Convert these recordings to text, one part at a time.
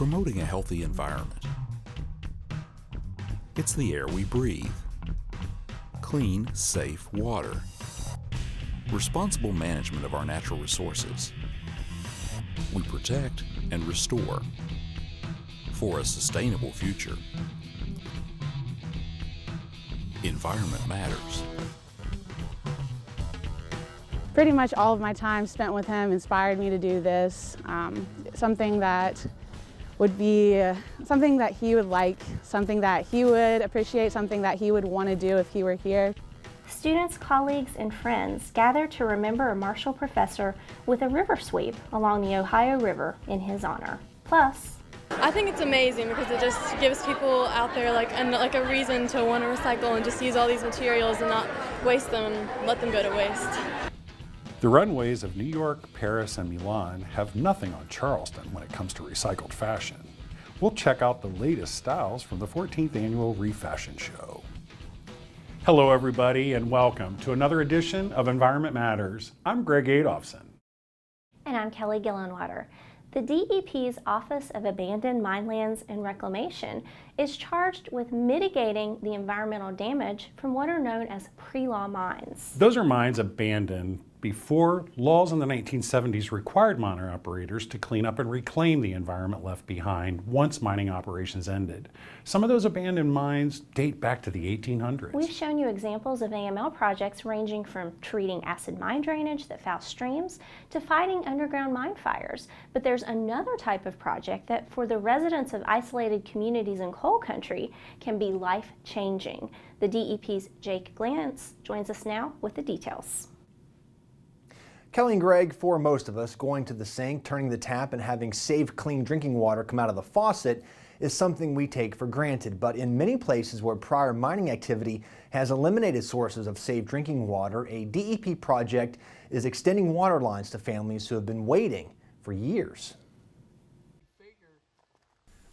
promoting a healthy environment. It's the air we breathe. Clean, safe water. Responsible management of our natural resources. We protect and restore for a sustainable future. Environment matters. Pretty much all of my time spent with him inspired me to do this. Something that would be something that he would like, something that he would appreciate, something that he would want to do if he were here. Students, colleagues, and friends gather to remember a Marshall professor with a river sweep along the Ohio River in his honor. Plus, I think it's amazing because it just gives people out there like a reason to want to recycle and just use all these materials and not waste them and let them go to waste. The runways of New York, Paris, and Milan have nothing on Charleston when it comes to recycled fashion. We'll check out the latest styles from the 14th Annual Refashion Show. Hello everybody and welcome to another edition of Environment Matters. I'm Greg Adolphson. and I'm Kelly Gillenwater. The DEP's Office of Abandoned Minelands and Reclamation is charged with mitigating the environmental damage from what are known as pre-law mines. Those are mines abandoned before laws in the 1970s required miner operators to clean up and reclaim the environment left behind once mining operations ended. Some of those abandoned mines date back to the 1800s. We've shown you examples of AML projects ranging from treating acid mine drainage that fouls streams to fighting underground mine fires. But there's another type of project that for the residents of isolated communities in coal country can be life-changing. The DEP's Jake Glantz joins us now with the details. Kelly and Greg, for most of us, going to the sink, turning the tap, and having safe, clean drinking water come out of the faucet is something we take for granted. But in many places where prior mining activity has eliminated sources of safe drinking water, a DEP project is extending water lines to families who have been waiting for years.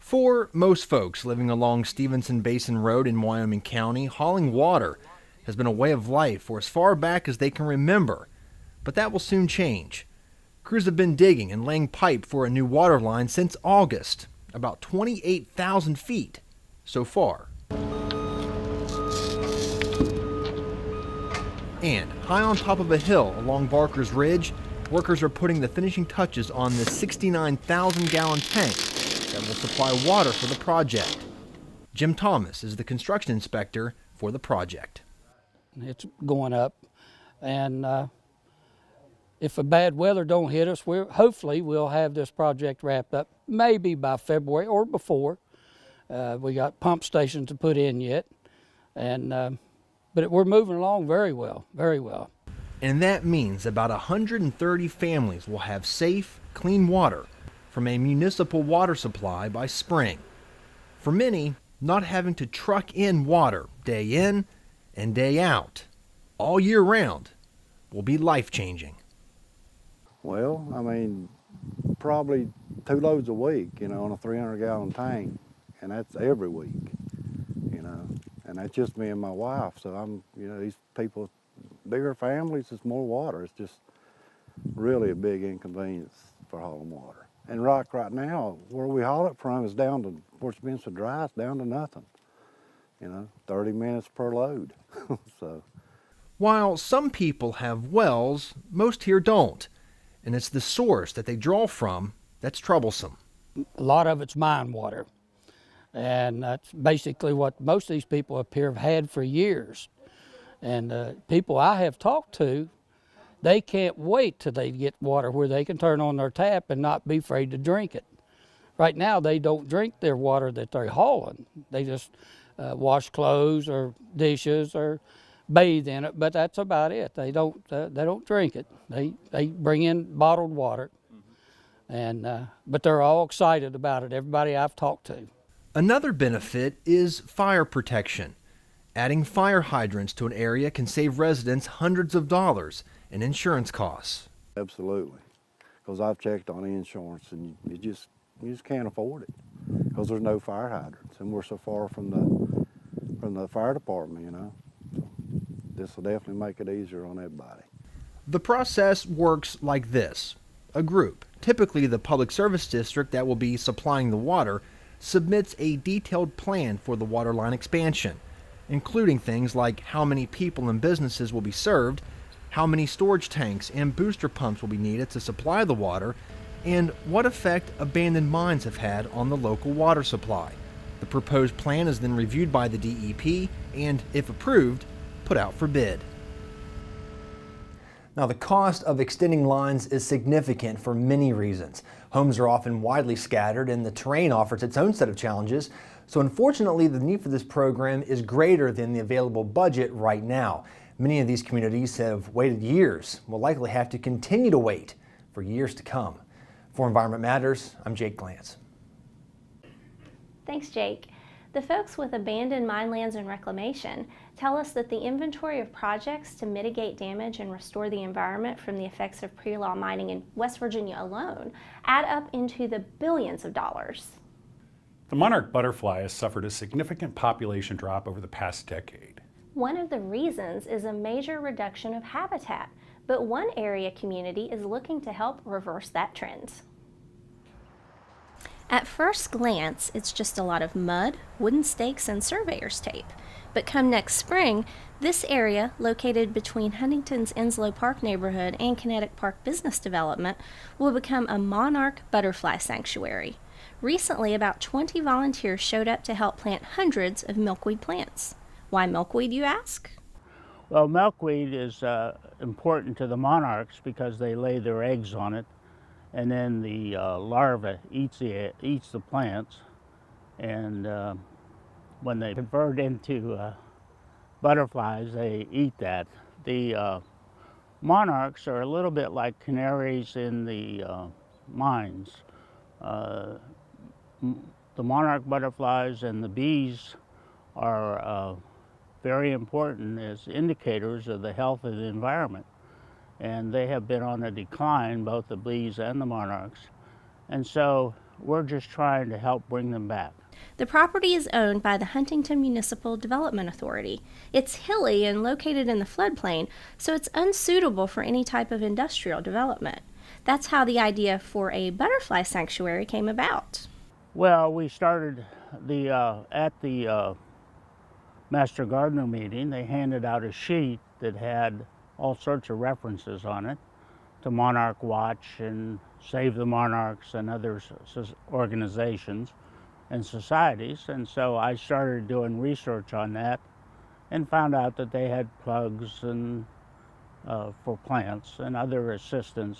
For most folks living along Stevenson Basin Road in Wyoming County, hauling water has been a way of life for as far back as they can remember. But that will soon change. Crews have been digging and laying pipe for a new water line since August, about 28,000 feet so far. And high on top of a hill along Barker's Ridge, workers are putting the finishing touches on the 69,000-gallon tank that will supply water for the project. Jim Thomas is the construction inspector for the project. It's going up, and if a bad weather don't hit us, hopefully we'll have this project wrapped up maybe by February or before. We got pump stations to put in yet, and but we're moving along very well, very well. And that means about 130 families will have safe, clean water from a municipal water supply by spring. For many, not having to truck in water day in and day out, all year round, will be life-changing. Well, I mean, probably 2 loads a week, on a 300-gallon tank, and that's every week, and that's just me and my wife. So I'm, these people, bigger families, it's more water. It's just really a big inconvenience for hauling water. And right now, where we haul it from is down to, where it's been so dry, it's down to nothing, 30 minutes per load, so. While some people have wells, most here don't. And it's the source that they draw from that's troublesome. A lot of it's mine water, and that's basically what most of these people up here have had for years. And people I have talked to, they can't wait till they get water where they can turn on their tap and not be afraid to drink it. Right now, they don't drink their water that they're hauling. They just wash clothes or dishes or bathe in it, but that's about it. They don't drink it. They bring in bottled water, and but they're all excited about it. Everybody I've talked to. Another benefit is fire protection. Adding fire hydrants to an area can save residents hundreds of dollars in insurance costs. Absolutely, because I've checked on insurance, and you just can't afford it because there's no fire hydrants, and we're so far from the fire department, This will definitely make it easier on everybody. The process works like this. A group Typically, the public service district that will be supplying the water submits a detailed plan for the water line expansion, including things like how many people and businesses will be served, how many storage tanks and booster pumps will be needed to supply the water, and what effect abandoned mines have had on the local water supply. The proposed plan is then reviewed by the DEP and, if approved, put out for bid. Now, the cost of extending lines is significant for many reasons. Homes are often widely scattered and the terrain offers its own set of challenges. So unfortunately, the need for this program is greater than the available budget right now. Many of these communities have waited years, will likely have to continue to wait for years to come. For Environment Matters, I'm Jake Glantz. Thanks, Jake. The folks with abandoned mine lands and reclamation tell us that the inventory of projects to mitigate damage and restore the environment from the effects of pre-law mining in West Virginia alone add up into the billions of dollars. The monarch butterfly has suffered a significant population drop over the past decade. One of the reasons is a major reduction of habitat, but one area community is looking to help reverse that trend. At first glance, it's just a lot of mud, wooden stakes, and surveyor's tape. But come next spring, this area, located between Huntington's Enslow Park neighborhood and Kinetic Park Business Development, will become a monarch butterfly sanctuary. Recently, about 20 volunteers showed up to help plant hundreds of milkweed plants. Why milkweed, you ask? Well, milkweed is important to the monarchs because they lay their eggs on it, and then the larva eats the plants, and when they convert into butterflies, they eat that. The monarchs are a little bit like canaries in the mines. The monarch butterflies and the bees are very important as indicators of the health of the environment. And they have been on a decline, both the bees and the monarchs. And so we're just trying to help bring them back. The property is owned by the Huntington Municipal Development Authority. It's hilly and located in the floodplain, so it's unsuitable for any type of industrial development. That's how the idea for a butterfly sanctuary came about. Well, we started at the Master Gardener meeting. They handed out a sheet that had all sorts of references on it to Monarch Watch and Save the Monarchs and other organizations and societies. And so I started doing research on that and found out that they had plugs and for plants and other assistance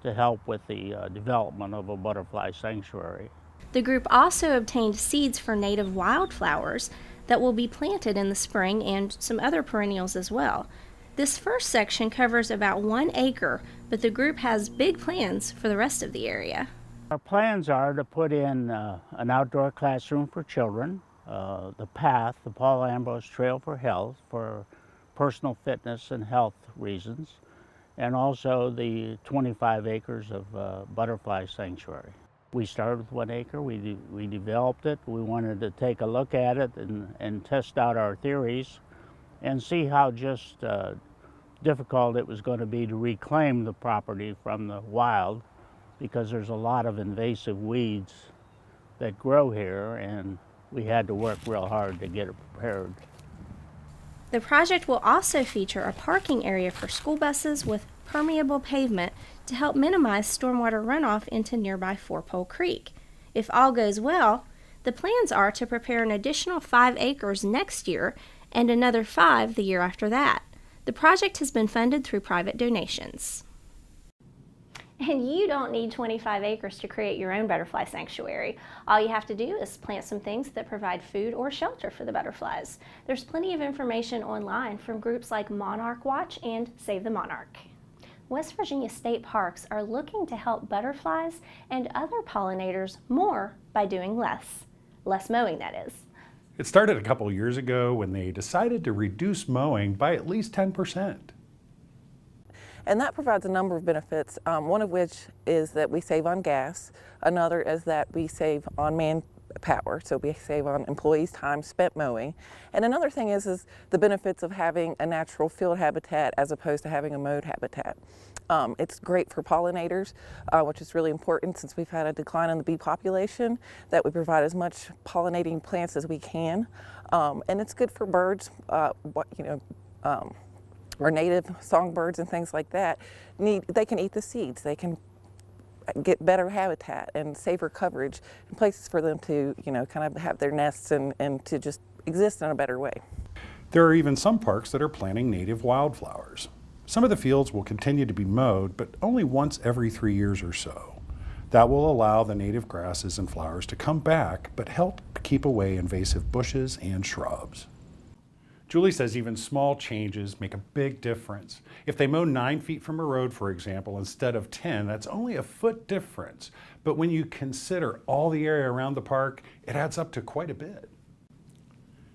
to help with the development of a butterfly sanctuary. The group also obtained seeds for native wildflowers that will be planted in the spring and some other perennials as well. This first section covers about 1 acre, but the group has big plans for the rest of the area. Our plans are to put in an outdoor classroom for children, the path, the Paul Ambrose Trail for Health, for personal fitness and health reasons, and also the 25 acres of butterfly sanctuary. We started with 1 acre, we developed it, we wanted to take a look at it and test out our theories and see how just difficult it was going to be to reclaim the property from the wild, because there's a lot of invasive weeds that grow here and we had to work real hard to get it prepared. The project will also feature a parking area for school buses with permeable pavement to help minimize stormwater runoff into nearby Four Pole Creek. If all goes well, the plans are to prepare an additional 5 acres next year and another 5 the year after that. The project has been funded through private donations. And you don't need 25 acres to create your own butterfly sanctuary. All you have to do is plant some things that provide food or shelter for the butterflies. There's plenty of information online from groups like Monarch Watch and Save the Monarch. West Virginia state parks are looking to help butterflies and other pollinators more by doing less. Less mowing, that is. It started a couple years ago when they decided to reduce mowing by at least 10%. And that provides a number of benefits, one of which is that we save on gas. Another is that we save on power, so we save on employees' time spent mowing. And another thing is the benefits of having a natural field habitat as opposed to having a mowed habitat. It's great for pollinators, which is really important since we've had a decline in the bee population, that we provide as much pollinating plants as we can. And it's good for birds, our native songbirds and things like that. They can eat the seeds. They can get better habitat and safer coverage and places for them to, kind of have their nests and to just exist in a better way. There are even some parks that are planting native wildflowers. Some of the fields will continue to be mowed, but only once every 3 years or so. That will allow the native grasses and flowers to come back, but help keep away invasive bushes and shrubs. Julie says even small changes make a big difference. If they mow 9 feet from a road, for example, instead of 10, that's only a foot difference. But when you consider all the area around the park, it adds up to quite a bit.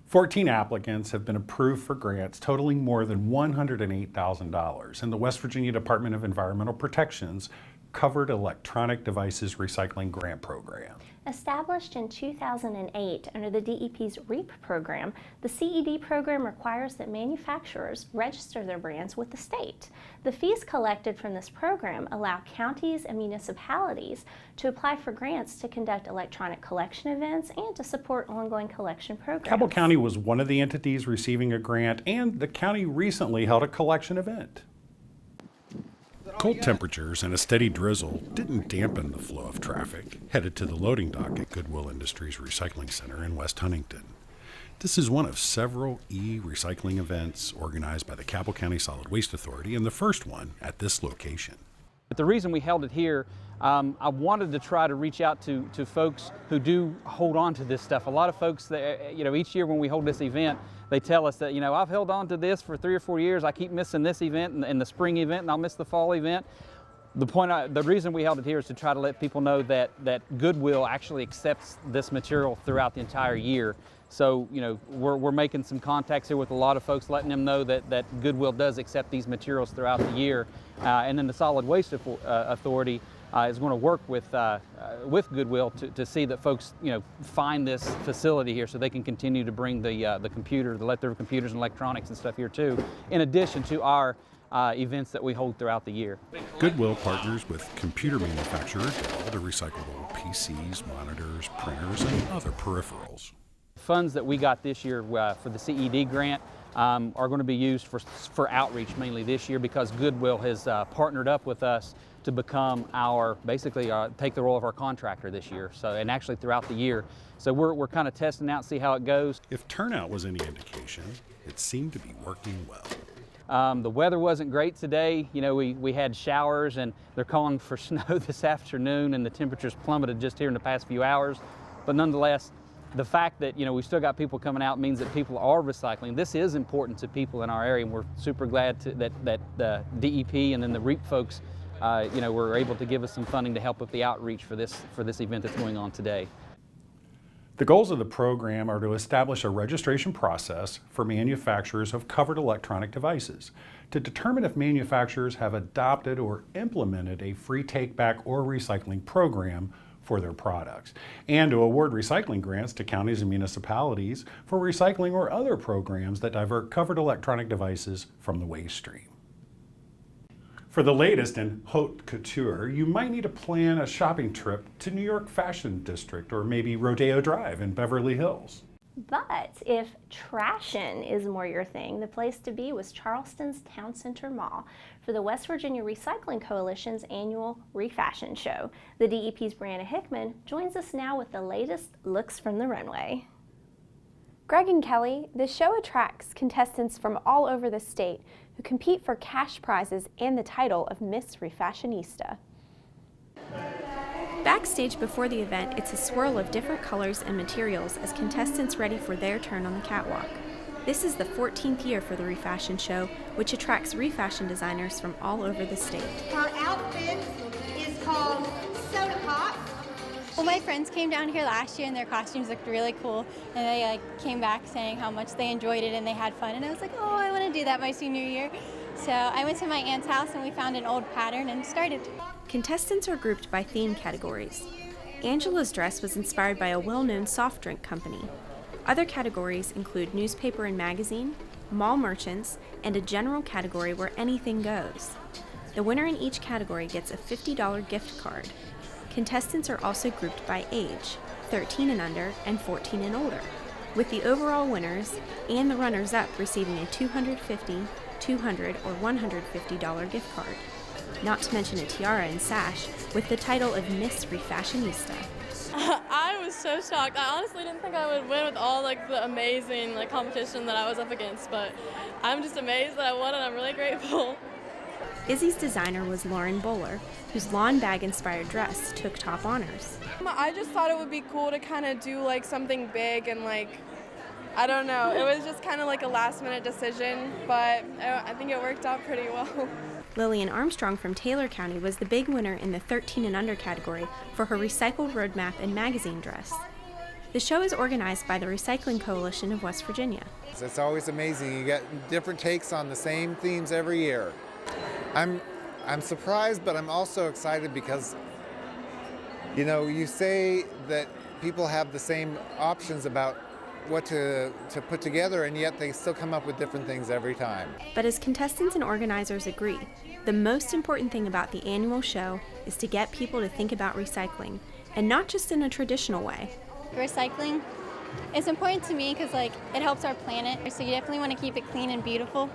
14 applicants have been approved for grants totaling more than $108,000, and the West Virginia Department of Environmental Protection's Covered Electronic Devices Recycling Grant Program. Established in 2008 under the DEP's REAP program, the CED program requires that manufacturers register their brands with the state. The fees collected from this program allow counties and municipalities to apply for grants to conduct electronic collection events and to support ongoing collection programs. Cabell County was one of the entities receiving a grant, and the county recently held a collection event. Cold temperatures and a steady drizzle didn't dampen the flow of traffic headed to the loading dock at Goodwill Industries Recycling Center in West Huntington. This is one of several e-recycling events organized by the Cabell County Solid Waste Authority, and the first one at this location. But the reason we held it here, I wanted to try to reach out to folks who do hold on to this stuff. A lot of folks, that, each year when we hold this event, they tell us that, I've held on to this for 3 or 4 years. I keep missing this event and the spring event, and I'll miss the fall event. The reason we held it here is to try to let people know that Goodwill actually accepts this material throughout the entire year. So, we're making some contacts here with a lot of folks, letting them know that Goodwill does accept these materials throughout the year. And then the Solid Waste Authority is going to work with Goodwill to see that folks, find this facility here so they can continue to bring the computer, let their computers and electronics and stuff here too, in addition to our events that we hold throughout the year. Goodwill partners with computer manufacturer Dell to recycle PCs, monitors, printers, and other peripherals. Funds that we got this year for the CED grant are going to be used for outreach mainly this year, because Goodwill has partnered up with us to become take the role of our contractor this year. So, and actually throughout the year. So we're kind of testing out, see how it goes. If turnout was any indication, it seemed to be working well. The weather wasn't great today. We had showers, and they're calling for snow this afternoon, and the temperatures plummeted just here in the past few hours. But nonetheless, the fact that we still got people coming out means that people are recycling. This is important to people in our area, and we're super glad that the DEP and then the REAP folks were able to give us some funding to help with the outreach for this event that's going on today. The goals of the program are to establish a registration process for manufacturers of covered electronic devices, to determine if manufacturers have adopted or implemented a free take-back or recycling program for their products, and to award recycling grants to counties and municipalities for recycling or other programs that divert covered electronic devices from the waste stream. For the latest in haute couture, you might need to plan a shopping trip to New York Fashion District or maybe Rodeo Drive in Beverly Hills. But if trashin' is more your thing, the place to be was Charleston's Town Center Mall for the West Virginia Recycling Coalition's annual Refashion Show. The DEP's Brianna Hickman joins us now with the latest looks from the runway. Greg and Kelly, the show attracts contestants from all over the state who compete for cash prizes and the title of Miss Refashionista. Backstage before the event, it's a swirl of different colors and materials as contestants ready for their turn on the catwalk. This is the 14th year for the Refashion Show, which attracts refashion designers from all over the state. Our outfit is called Soda Pop. Well, my friends came down here last year and their costumes looked really cool, and they came back saying how much they enjoyed it and they had fun, and I was like, oh, I want to do that my senior year. So I went to my aunt's house and we found an old pattern and started. Contestants are grouped by theme categories. Angela's dress was inspired by a well-known soft drink company. Other categories include newspaper and magazine, mall merchants, and a general category where anything goes. The winner in each category gets a $50 gift card. Contestants are also grouped by age, 13 and under and 14 and older, with the overall winners and the runners-up receiving a $250, $200, or $150 gift card. Not to mention a tiara and sash with the title of Miss Refashionista. I was so shocked. I honestly didn't think I would win with all the amazing competition that I was up against, but I'm just amazed that I won and I'm really grateful. Izzy's designer was Lauren Bowler, whose lawn bag-inspired dress took top honors. I just thought it would be cool to kind of do something big and I don't know, it was just kind of a last-minute decision, but I think it worked out pretty well. Lillian Armstrong from Taylor County was the big winner in the 13 and under category for her recycled roadmap and magazine dress. The show is organized by the Recycling Coalition of West Virginia. It's always amazing. You get different takes on the same themes every year. I'm surprised, but I'm also excited because, you say that people have the same options about what to put together, and yet they still come up with different things every time. But as contestants and organizers agree, the most important thing about the annual show is to get people to think about recycling, and not just in a traditional way. Recycling is important to me because it helps our planet, so you definitely want to keep it clean and beautiful.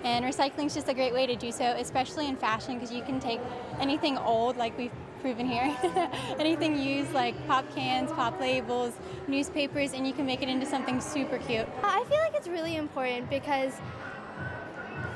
And recycling is just a great way to do so, especially in fashion, because you can take anything old, like we've proven here, anything used like pop cans, pop labels, newspapers, and you can make it into something super cute. I feel like it's really important because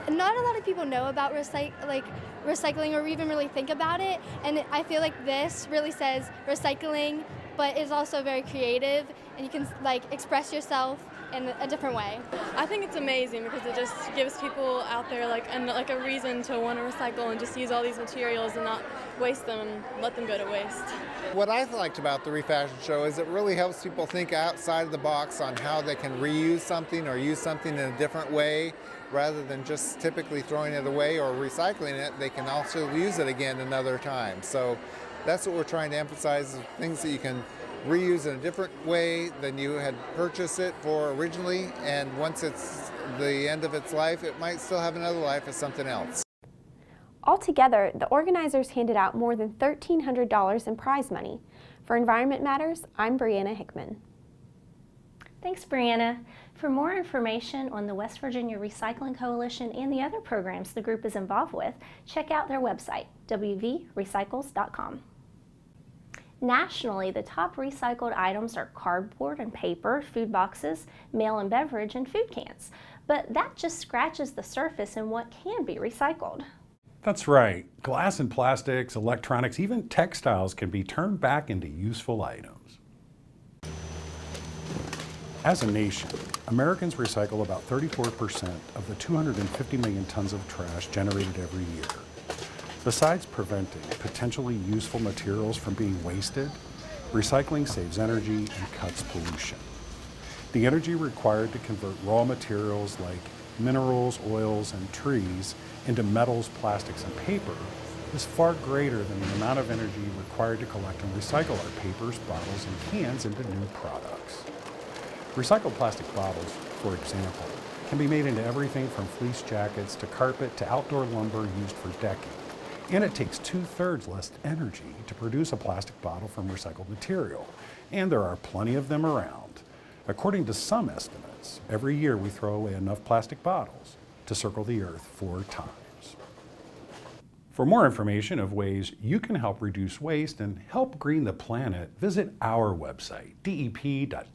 not a lot of people know about recycling or even really think about it, and I feel like this really says recycling, but is also very creative, and you can express yourself in a different way. I think it's amazing because it just gives people out there a reason to want to recycle and just use all these materials and not waste them and let them go to waste. What I liked about the Refashion Show is it really helps people think outside of the box on how they can reuse something or use something in a different way rather than just typically throwing it away or recycling it. They can also use it again another time. So that's what we're trying to emphasize, things that you can reuse in a different way than you had purchased it for originally, and once it's the end of its life, it might still have another life as something else. Altogether, the organizers handed out more than $1,300 in prize money. For Environment Matters, I'm Brianna Hickman. Thanks, Brianna. For more information on the West Virginia Recycling Coalition and the other programs the group is involved with, check out their website, wvrecycles.com. Nationally, the top recycled items are cardboard and paper, food boxes, mail and beverage, and food cans. But that just scratches the surface in what can be recycled. That's right. Glass and plastics, electronics, even textiles can be turned back into useful items. As a nation, Americans recycle about 34% of the 250 million tons of trash generated every year. Besides preventing potentially useful materials from being wasted, recycling saves energy and cuts pollution. The energy required to convert raw materials like minerals, oils, and trees into metals, plastics, and paper is far greater than the amount of energy required to collect and recycle our papers, bottles, and cans into new products. Recycled plastic bottles, for example, can be made into everything from fleece jackets to carpet to outdoor lumber used for decking. And it takes 2/3 less energy to produce a plastic bottle from recycled material. And there are plenty of them around. According to some estimates, every year we throw away enough plastic bottles to circle the earth 4 times. For more information of ways you can help reduce waste and help green the planet, visit our website, dep.wv.gov.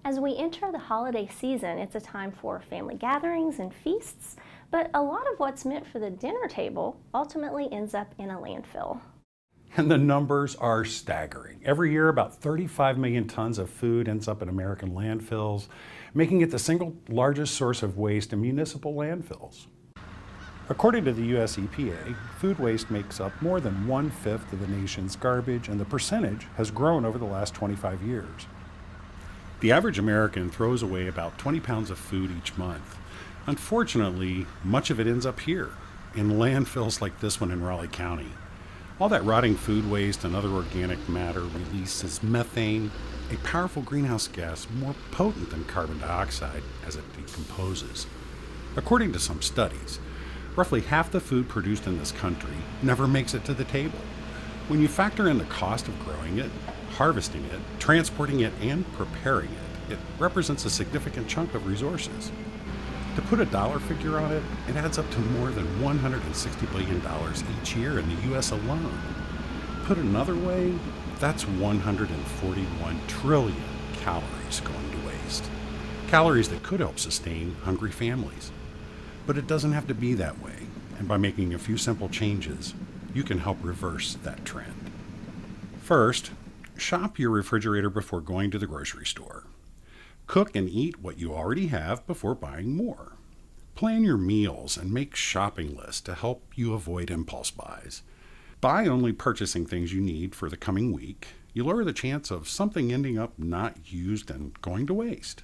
As we enter the holiday season, it's a time for family gatherings and feasts, but a lot of what's meant for the dinner table ultimately ends up in a landfill. And the numbers are staggering. Every year, about 35 million tons of food ends up in American landfills, making it the single largest source of waste in municipal landfills. According to the US EPA, food waste makes up more than 1/5 of the nation's garbage, and the percentage has grown over the last 25 years. The average American throws away about 20 pounds of food each month. Unfortunately, much of it ends up here, in landfills like this one in Raleigh County. All that rotting food waste and other organic matter releases methane, a powerful greenhouse gas more potent than carbon dioxide as it decomposes. According to some studies, roughly half the food produced in this country never makes it to the table. When you factor in the cost of growing it, harvesting it, transporting it, and preparing it, it represents a significant chunk of resources. To put a dollar figure on it, it adds up to more than $160 billion each year in the U.S. alone. Put another way, that's 141 trillion calories going to waste. Calories that could help sustain hungry families. But it doesn't have to be that way, and by making a few simple changes, you can help reverse that trend. First, shop your refrigerator before going to the grocery store. Cook and eat what you already have before buying more. Plan your meals and make shopping lists to help you avoid impulse buys. By only purchasing things you need for the coming week, you lower the chance of something ending up not used and going to waste.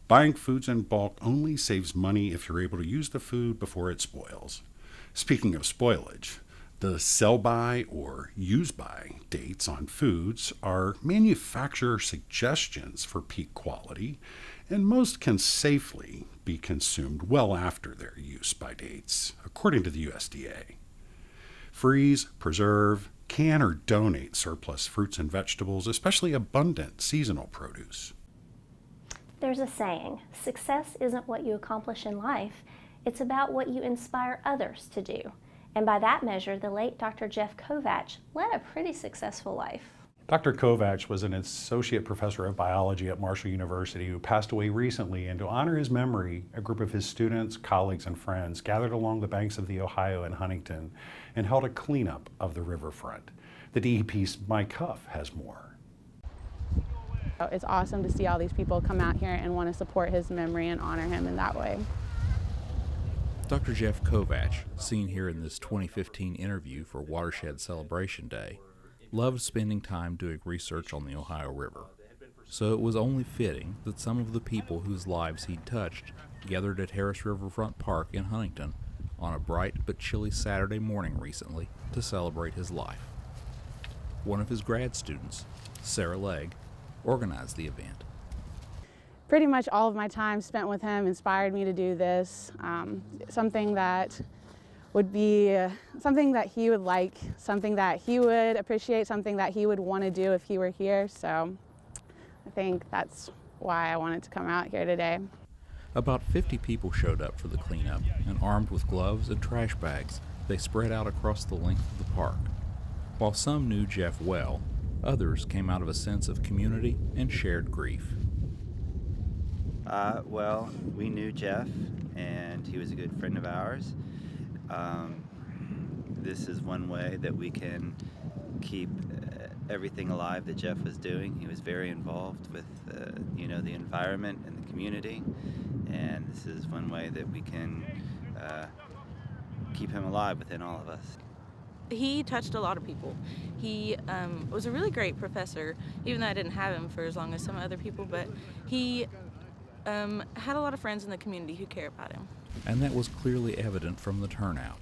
Buying foods in bulk only saves money if you're able to use the food before it spoils. Speaking of spoilage, the sell-by or use-by dates on foods are manufacturer suggestions for peak quality, and most can safely be consumed well after their use-by dates, according to the USDA. Freeze, preserve, can or donate surplus fruits and vegetables, especially abundant seasonal produce. There's a saying, success isn't what you accomplish in life, it's about what you inspire others to do. And by that measure, the late Dr. Jeff Kovacs led a pretty successful life. Dr. Kovacs was an associate professor of biology at Marshall University who passed away recently, and to honor his memory, a group of his students, colleagues, and friends gathered along the banks of the Ohio in Huntington and held a cleanup of the riverfront. The DEP's Mike Huff has more. It's awesome to see all these people come out here and want to support his memory and honor him in that way. Dr. Jeff Kovacs, seen here in this 2015 interview for Watershed Celebration Day, loved spending time doing research on the Ohio River. So it was only fitting that some of the people whose lives he'd touched gathered at Harris Riverfront Park in Huntington on a bright but chilly Saturday morning recently to celebrate his life. One of his grad students, Sarah Legg, organized the event. Pretty much all of my time spent with him inspired me to do this. Something that would be something that he would like, something that he would appreciate, something that he would want to do if he were here. So I think that's why I wanted to come out here today. About 50 people showed up for the cleanup, and armed with gloves and trash bags, they spread out across the length of the park. While some knew Jeff well, others came out of a sense of community and shared grief. Well, we knew Jeff, and he was a good friend of ours. This is one way that we can keep everything alive that Jeff was doing. He was very involved with, the environment and the community, and this is one way that we can keep him alive within all of us. He touched a lot of people. He was a really great professor, even though I didn't have him for as long as some other people, but he had a lot of friends in the community who care about him. And that was clearly evident from the turnout.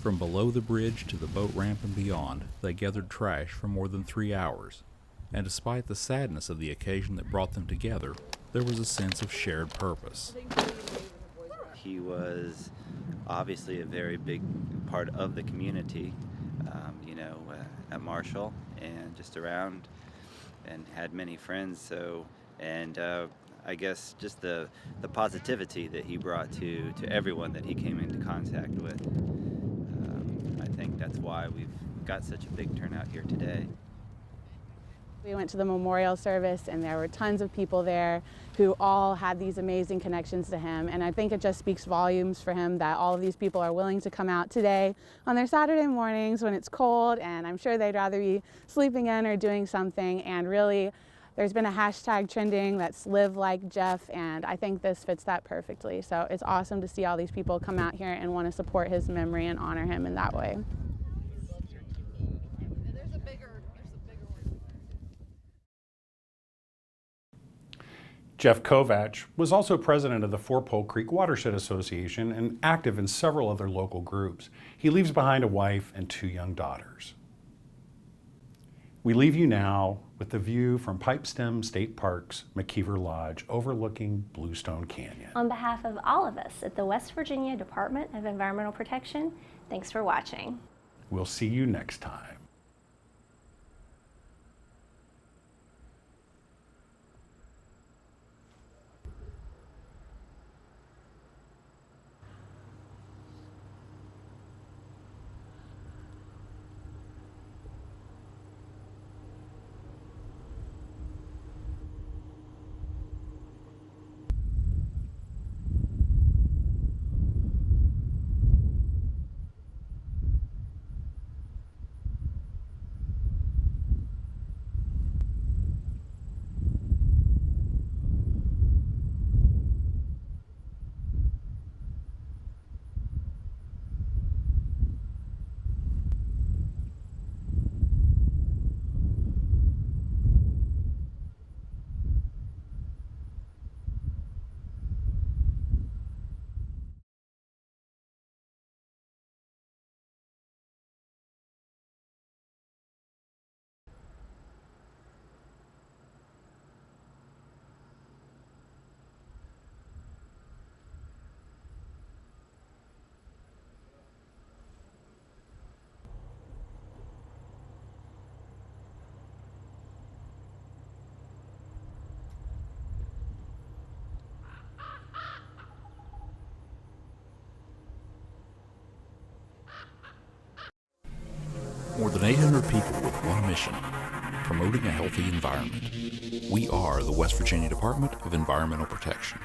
From below the bridge to the boat ramp and beyond, they gathered trash for more than 3 hours. And despite the sadness of the occasion that brought them together, there was a sense of shared purpose. He was obviously a very big part of the community, at Marshall and just around, and had many friends. I guess just the positivity that he brought to everyone that he came into contact with. I think that's why we've got such a big turnout here today. We went to the memorial service, and there were tons of people there who all had these amazing connections to him, and I think it just speaks volumes for him that all of these people are willing to come out today on their Saturday mornings when it's cold, and I'm sure they'd rather be sleeping in or doing something. And really, there's been a hashtag trending that's Live Like Jeff, and I think this fits that perfectly. So it's awesome to see all these people come out here and want to support his memory and honor him in that way. Jeff Kovacs was also president of the Four Pole Creek Watershed Association and active in several other local groups. He leaves behind a wife and 2 young daughters. We leave you now with the view from Pipestem State Park's McKeever Lodge overlooking Bluestone Canyon. On behalf of all of us at the West Virginia Department of Environmental Protection, thanks for watching. We'll see you next time. More than 800 people with one mission, promoting a healthy environment. We are the West Virginia Department of Environmental Protection.